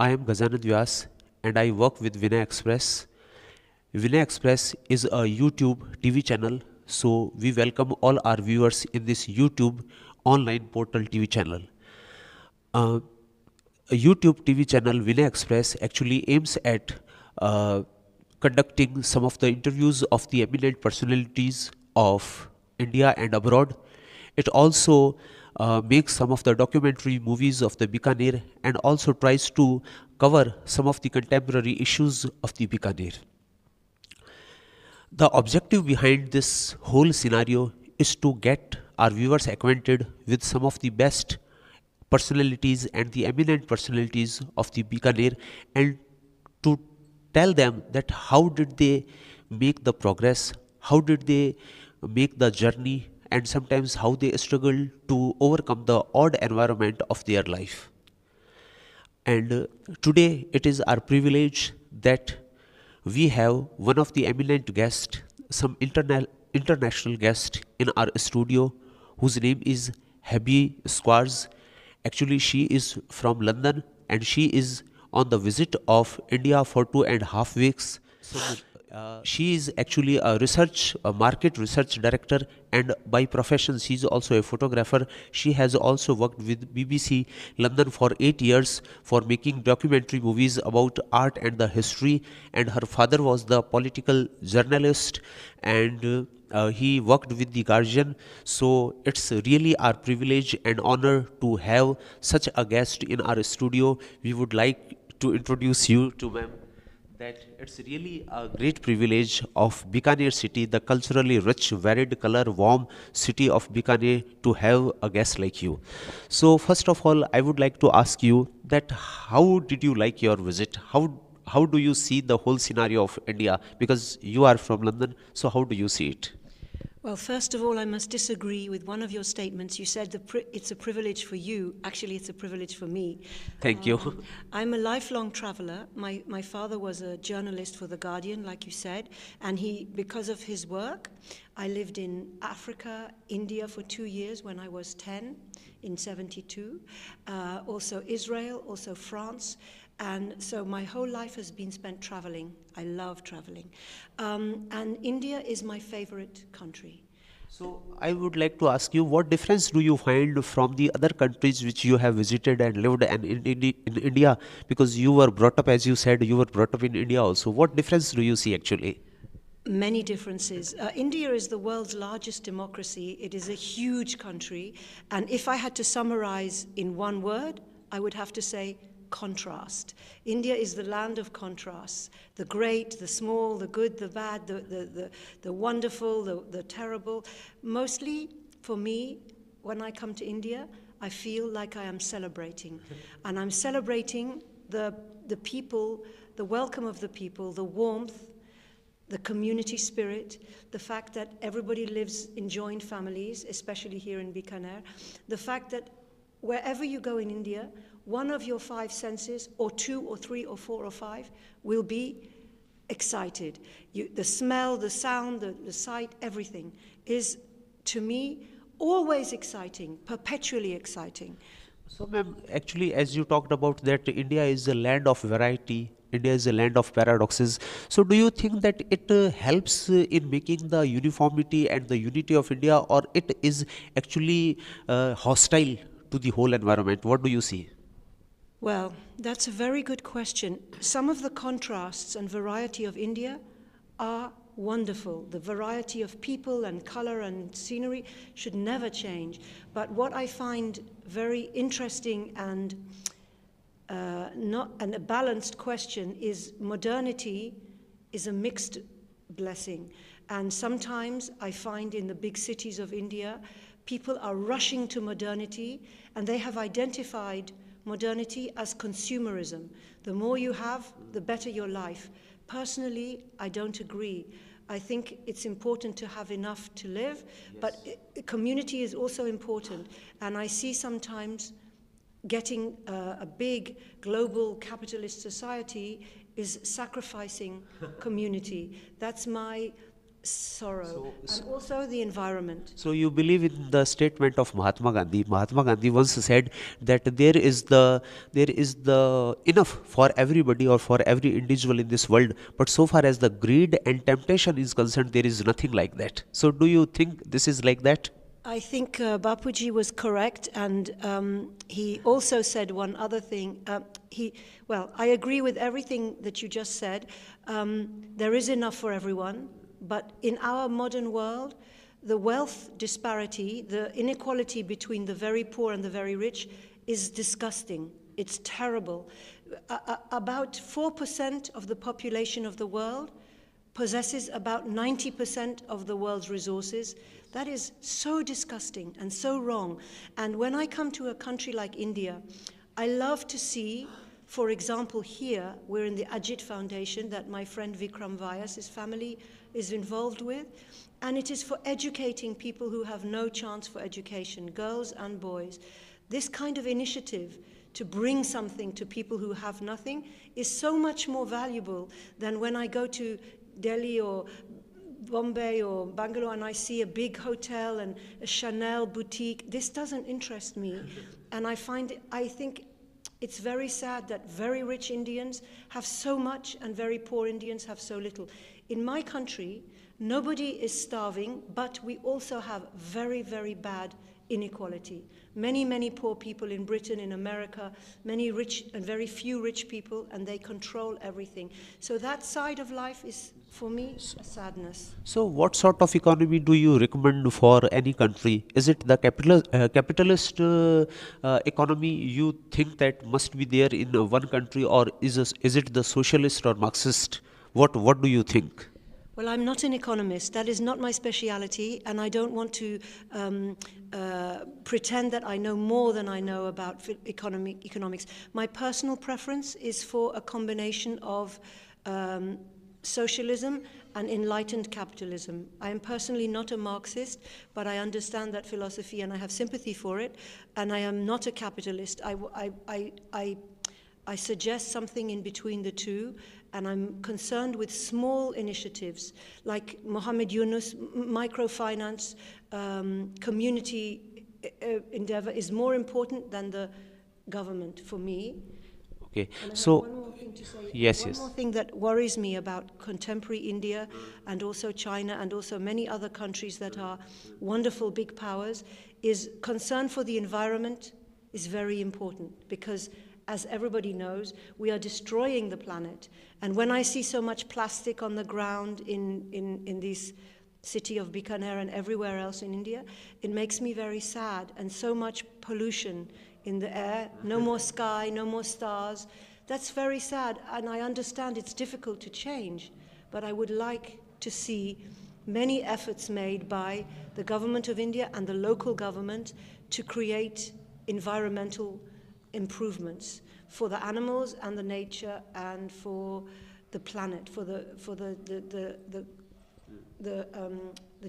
I am Gazanand Vyas and I work with Benet Express. Benet Express is a YouTube TV channel, so we welcome all our viewers in this YouTube online portal TV channel. Uh, a YouTube TV channel, Vinay Express, actually aims at uh, conducting some of the interviews of the eminent personalities of India and abroad. It also makes some of the documentary movies of the Bikaner and also tries to cover some of the contemporary issues of the Bikaner. The objective behind this whole scenario is to get our viewers acquainted with some of the best personalities and the eminent personalities of the Bikaner and to tell them that how did they make the progress, how did they make the journey, and sometimes how they struggle to overcome the odd environment of their life. And today it is our privilege that we have one of the eminent guests, some international guest in our studio, whose name is Habie Schwarz. Actually, she is from London and she is on the visit of India for 2.5 weeks. She is actually a market research director, and by profession, she is also a photographer. She has also worked with BBC London for 8 years for making documentary movies about art and the history. And her father was the political journalist, and he worked with the Guardian. So it's really our privilege and honor to have such a guest in our studio. We would like to introduce you to ma'am that it's really a great privilege of Bikaner city, the culturally rich, varied color, warm city of Bikaner, to have a guest like you. So first of all, I would like to ask you that how did you like your visit? How do you see the whole scenario of India? Because you are from London, so how do you see it? Well, first of all, I must disagree with one of your statements. You said it's a privilege for you. Actually, it's a privilege for me. Thank you. I'm a lifelong traveler. My father was a journalist for The Guardian, like you said, and because of his work, I lived in Africa, India for 2 years when I was 10 in 72, also Israel, also France. And so my whole life has been spent traveling. I love traveling. And India is my favorite country. So I would like to ask you, what difference do you find from the other countries which you have visited and lived in India? Because you were brought up, as you said, you were brought up in India also. What difference do you see actually? Many differences. India is the world's largest democracy. It is a huge country. And if I had to summarize in one word, I would have to say contrast. India is the land of contrasts. The great, the small, the good, the bad, the wonderful, the terrible. Mostly, for me, when I come to India, I feel like I am celebrating. And I'm celebrating the people, the welcome of the people, the warmth, the community spirit, the fact that everybody lives in joint families, especially here in Bikaner, the fact that wherever you go in India, one of your 5 senses, or 2 or 3 or 4 or 5, will be excited. The smell, the sound, the sight, everything is, to me, always exciting, perpetually exciting. So ma'am, actually as you talked about that India is a land of variety, India is a land of paradoxes. So do you think that it helps in making the uniformity and the unity of India, or it is actually hostile to the whole environment? What do you see? Well, that's a very good question. Some of the contrasts and variety of India are wonderful. The variety of people and color and scenery should never change. But what I find very interesting and a balanced question is modernity is a mixed blessing. And sometimes I find in the big cities of India, people are rushing to modernity, and they have identified modernity as consumerism. The more you have, the better your life. Personally, I don't agree. I think it's important to have enough to live, but community is also important. And I see sometimes getting a big global capitalist society is sacrificing community. That's my sorrow, and also the environment. So you believe in the statement of Mahatma Gandhi. Mahatma Gandhi once said that there is the enough for everybody or for every individual in this world, but so far as the greed and temptation is concerned, there is nothing like that. So do you think this is like that? I think Bapuji was correct, and he also said one other thing. I agree with everything that you just said. There is enough for everyone, but in our modern world, the wealth disparity, the inequality between the very poor and the very rich is disgusting. It's terrible. About 4% of the population of the world possesses about 90% of the world's resources. That is so disgusting and so wrong. And when I come to a country like India, I love to see, for example, here, we're in the Ajit Foundation that my friend Vikram Vyas, his family, is involved with. And it is for educating people who have no chance for education, girls and boys. This kind of initiative to bring something to people who have nothing is so much more valuable than when I go to Delhi or Bombay or Bangalore and I see a big hotel and a Chanel boutique. This doesn't interest me. And I think it's very sad that very rich Indians have so much and very poor Indians have so little. In my country, nobody is starving, but we also have very, very bad inequality. Many, many poor people in Britain, in America, many rich and very few rich people, and they control everything. So that side of life is, for me, a sadness. So what sort of economy do you recommend for any country? Is it the capitalist economy you think that must be there in one country, or is it the socialist or Marxist? What do you think? Well, I'm not an economist. That is not my speciality, and I don't want to pretend that I know more than I know about economics. My personal preference is for a combination of socialism and enlightened capitalism. I am personally not a Marxist, but I understand that philosophy and I have sympathy for it, and I am not a capitalist. I suggest something in between the two, and I'm concerned with small initiatives like Mohammed Yunus, microfinance, community endeavor is more important than the government for me. Okay, and I so have one more thing to say. yes, One more thing that worries me about contemporary India and also China and also many other countries that are wonderful big powers is concern for the environment is very important, because as everybody knows, we are destroying the planet. And when I see so much plastic on the ground in this city of Bikaner and everywhere else in India, it makes me very sad. And so much pollution in the air, no more sky, no more stars. That's very sad, and I understand it's difficult to change, but I would like to see many efforts made by the government of India and the local government to create environmental improvements for the animals and the nature and for the planet, for the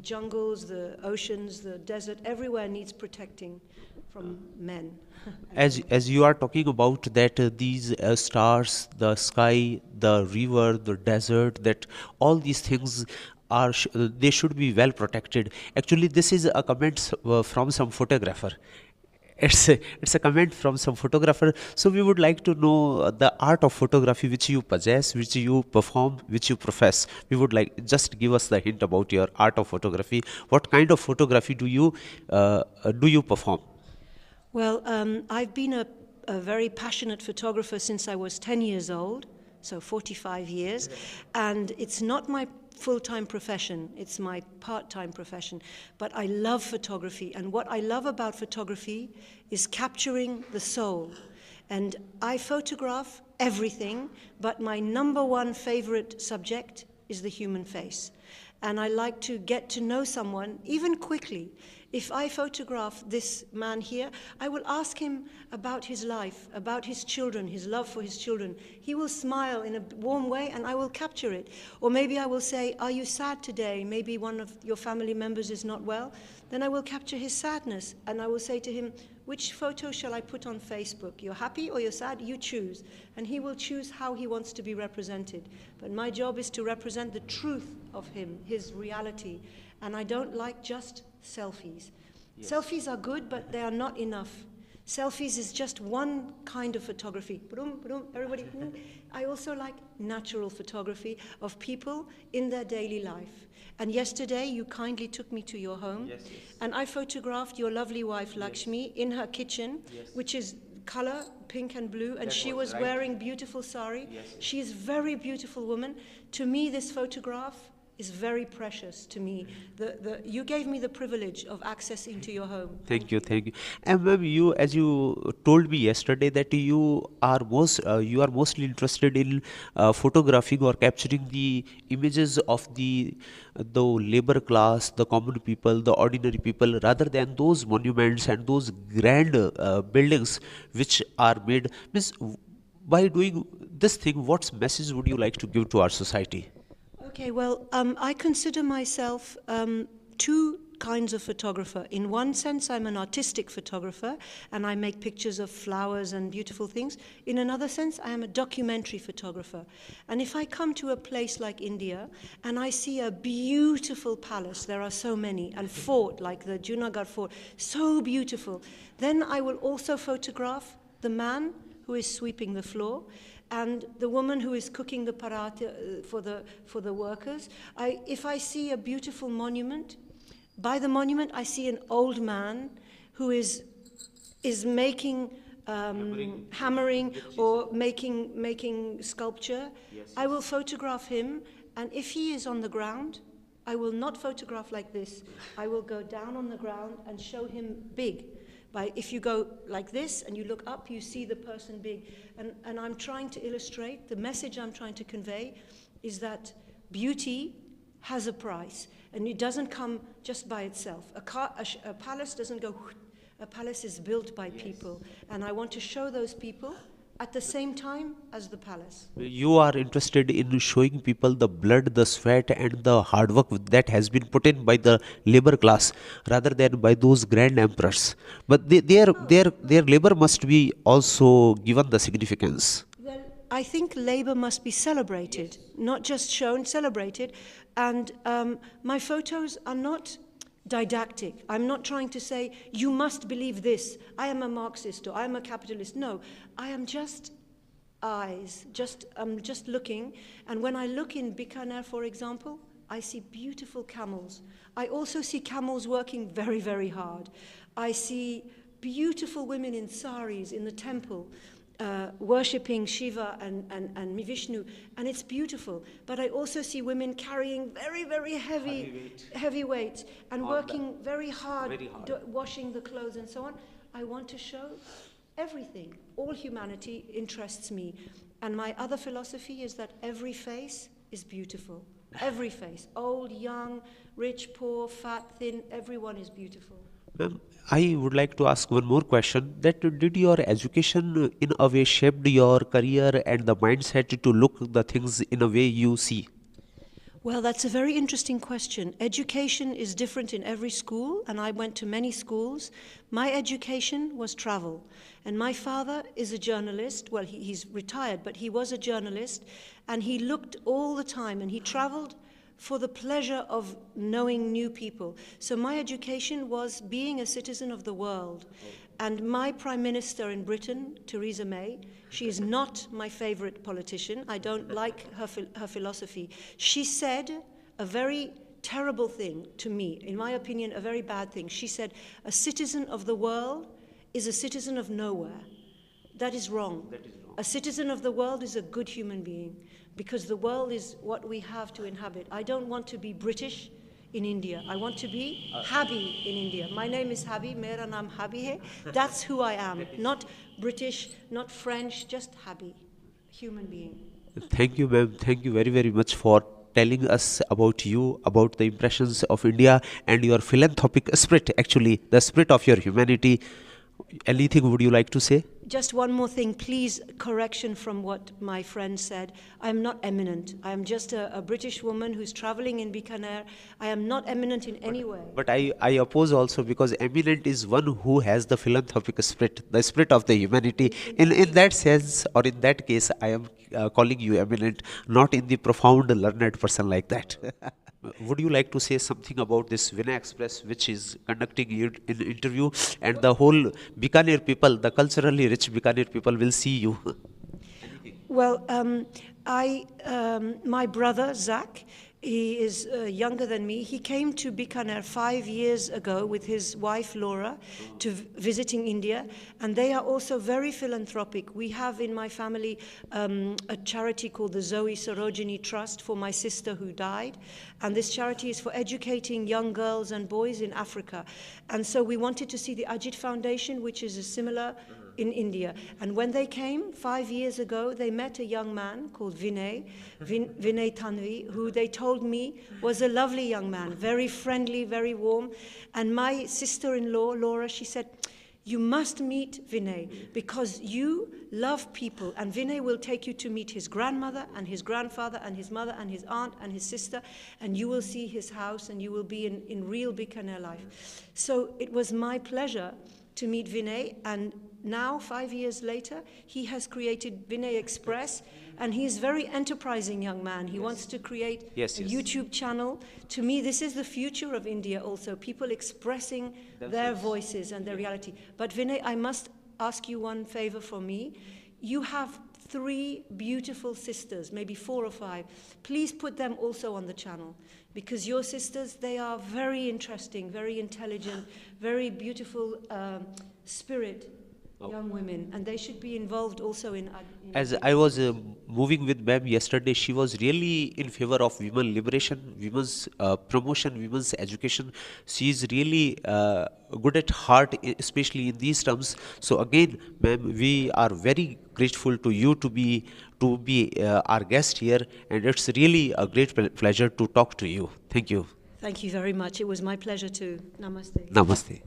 jungles, the oceans, the desert. Everywhere needs protecting from men. as you are talking about that these stars, the sky, the river, the desert, that all these things are they should be well protected. Actually, this is a comment from some photographer. It's a comment from some photographer. So we would like to know the art of photography which you possess, which you perform, which you profess. We would like just give us the hint about your art of photography. What kind of photography do you perform? Well, I've been a very passionate photographer since I was 10 years old, so 45 years, and it's not my full-time profession, it's my part-time profession, but I love photography, and what I love about photography is capturing the soul. And I photograph everything, but my number one favorite subject is the human face. And I like to get to know someone, even quickly. If I photograph this man here, I will ask him about his life, about his children, his love for his children. He will smile in a warm way and I will capture it. Or maybe I will say, are you sad today? Maybe one of your family members is not well. Then I will capture his sadness and I will say to him, which photo shall I put on Facebook? You're happy or you're sad? You choose. And he will choose how he wants to be represented. But my job is to represent the truth of him, his reality. And I don't like just selfies. Yes. Selfies are good, but they are not enough. Selfies is just one kind of photography. Everybody. I also like natural photography of people in their daily life. And yesterday you kindly took me to your home, yes. And I photographed your lovely wife Lakshmi, yes, in her kitchen, yes, which is color pink and blue, and she was right, wearing beautiful sari. Yes, yes. She is very beautiful woman. To me, this photograph is very precious to me. You gave me the privilege of access into your home. Thank you. And ma'am, as you told me yesterday that you are mostly interested in photographing or capturing the images of the labor class, the common people, the ordinary people, rather than those monuments and those grand buildings which are made. Miss, by doing this thing, what message would you like to give to our society? Okay, well, I consider myself two kinds of photographer. In one sense, I'm an artistic photographer, and I make pictures of flowers and beautiful things. In another sense, I am a documentary photographer. And if I come to a place like India, and I see a beautiful palace, there are so many, and fort, like the Junagadh fort, so beautiful, then I will also photograph the man who is sweeping the floor, and the woman who is cooking the paratha for the workers. If I see a beautiful monument, by the monument I see an old man who is making hammering or making sculpture. Yes. I will photograph him, and if he is on the ground, I will not photograph like this. I will go down on the ground and show him big. If you go like this and you look up, you see the person big. And I'm trying to illustrate, the message I'm trying to convey is that beauty has a price, and it doesn't come just by itself. A palace doesn't go, a palace is built by people. And I want to show those people at the same time as the palace. You are interested in showing people the blood, the sweat, and the hard work that has been put in by the labor class, rather than by those grand emperors. But their labor must be also given the significance. Well, I think labor must be celebrated, yes, not just shown, celebrated. And my photos are not didactic. I'm not trying to say, you must believe this, I am a Marxist or I am a capitalist. No, I am just eyes, I'm just looking. And when I look in Bikaner, for example, I see beautiful camels. I also see camels working very, very hard. I see beautiful women in saris in the temple, worshipping Shiva and Vishnu, and it's beautiful. But I also see women carrying very, very heavy weights and working very hard, washing the clothes and so on. I want to show everything. All humanity interests me. And my other philosophy is that every face is beautiful. Every face, old, young, rich, poor, fat, thin, everyone is beautiful. Ma'am, I would like to ask one more question. That did your education in a way shaped your career and the mindset to look the things in a way you see? Well, that's a very interesting question. Education is different in every school, and I went to many schools. My education was travel. And my father is a journalist. Well, he's retired, but he was a journalist, and he looked all the time, and he traveled for the pleasure of knowing new people. So my education was being a citizen of the world. And my Prime Minister in Britain, Theresa May, she is not my favorite politician. I don't like her philosophy. She said a very terrible thing to me, in my opinion, a very bad thing. She said, a citizen of the world is a citizen of nowhere. That is wrong. A citizen of the world is a good human being, because the world is what we have to inhabit. I don't want to be British in India. I want to be Habie in India. My name is Habie, mera naam Habie hai. That's who I am. Not British, not French, just Habie, human being. Thank you, ma'am. Thank you very, very much for telling us about you, about the impressions of India and your philanthropic spirit, actually, the spirit of your humanity. Anything would you like to say? just one more thing, please, correction from what my friend said. I am not eminent. I am just a British woman who's traveling in Bikaner. I am not eminent in any way. But I oppose also, because eminent is one who has the philanthropic spirit, the spirit of the humanity. In that sense, or in that case, I am calling you eminent, not in the profound learned person like that. Would you like to say something about this Benet Express, which is conducting in interview, and the whole Bikaner people, the culturally rich Bikaner people, will see you? Well, my brother, Zach, he is younger than me. He came to Bikaner 5 years ago with his wife, Laura, to visiting India. And they are also very philanthropic. We have in my family a charity called the Zoe Sarojini Trust for my sister who died. And this charity is for educating young girls and boys in Africa. And so we wanted to see the Ajit Foundation, which is a similar in India. And when they came 5 years ago, they met a young man called Vinay Tanvi, who they told me was a lovely young man, very friendly, very warm. And my sister-in-law, Laura, she said, you must meet Vinay because you love people, and Vinay will take you to meet his grandmother and his grandfather and his mother and his aunt and his sister, and you will see his house and you will be in real Bikaner life. So it was my pleasure to meet Vinay, and now 5 years later he has created Benet Express, and he is a very enterprising young man. He wants to create a YouTube channel. To me, this is the future of India also, people expressing their voices and their reality. But Vinay, I must ask you one favor for me. You have 3 beautiful sisters, maybe 4 or 5. Please put them also on the channel, because your sisters, they are very interesting, very intelligent, very beautiful spirit young women, and they should be involved also in As I was moving with ma'am yesterday, she was really in favor of women liberation, women's promotion, women's education. She is really good at heart, especially in these terms. So again, ma'am, we are very grateful to you to be our guest here, and it's really a great pleasure to talk to you. Thank you. Thank you very much. It was my pleasure too. Namaste. Namaste.